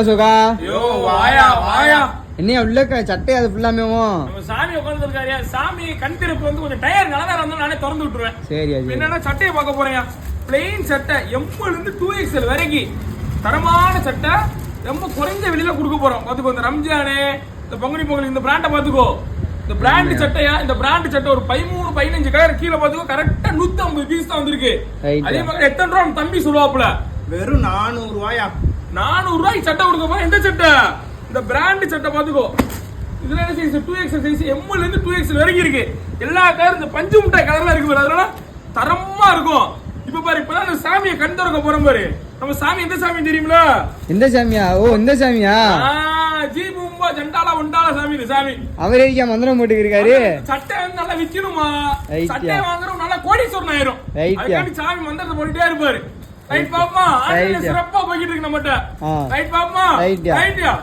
சுகா யோ வாயா வாயா என்ன உள்ள சட்டை அது ஃபுல்லாமேவும் நம்ம சாமி உட்கார்ந்துருக்காரு. சாமி கண் திறப்பு வந்து கொஞ்சம் டயர் நல்லா இருந்தா நானே திறந்து விட்டுருவேன். சரி அது என்னன்னா சட்டையை பார்க்க போறேன். பிளெயின் சட்டை எம்ல இருந்து 2XL வரைக்கும் தரமான சட்டை ரொம்ப குறைஞ்ச விலையில கொடுக்க போறோம். பாத்துக்கோ, இந்த ரம்ஜானு இந்த பங்குனி பொங்கல் இந்த பிராண்டை பாத்துக்கோ. இந்த பிராண்ட் சட்டையா, இந்த பிராண்ட் சட்டை ஒரு 13-15 கலர் கீழே பாத்துக்கோ. கரெக்டா 150 பீஸ் தான் வந்திருக்கு. அதே மாதிரி எத்தனை ரூபா தம்பி சொல்லுவாப்புல? வெறும் 400 ரூபாயா? 400 ரூபாய்க்கு சட்டை கொடுக்க போறேன். எந்த சட்டை? இந்த பிராண்ட் சட்டை பாத்துக்கோ. இதுல என்ன சைஸ்? 2XL சைஸ், எம்ல இருந்து 2XL வரைக்கும் இருக்கு. எல்லா கலர் இந்த பஞ்சு முட்டாய் கலர்ல இருக்கு பாரு. அதனால தரமா இருக்கும். இப்ப பாரு, இப்பதான் அந்த சாமியை கண் திறக்க போறோம் பாரு. நம்ம சாமி எந்த சாமி தெரியுமில? எந்த சாமியா? ஓ இந்த சாமியா? ஜீபும்பா ஜண்டாலா உண்டாலா சாமி. இந்த சாமி அவர் எரிக்கா மந்திரம் போட்டுக்கிருக்காரு. சட்டை வந்து நல்லா விக்கணுமா? சட்டை வாங்குறோம் நல்லா கோடீஸ்வரன் ஆயிரும். அதுக்காண்டி சாமி மந்திரத்தை போட்டுட்டே இருப்பாரு. ரைட் பாப்பா, சிறப்பா போய்கிட்டு இருக்கு நம்மகிட்ட. ரைட் பாப்பா, ரைட்யா.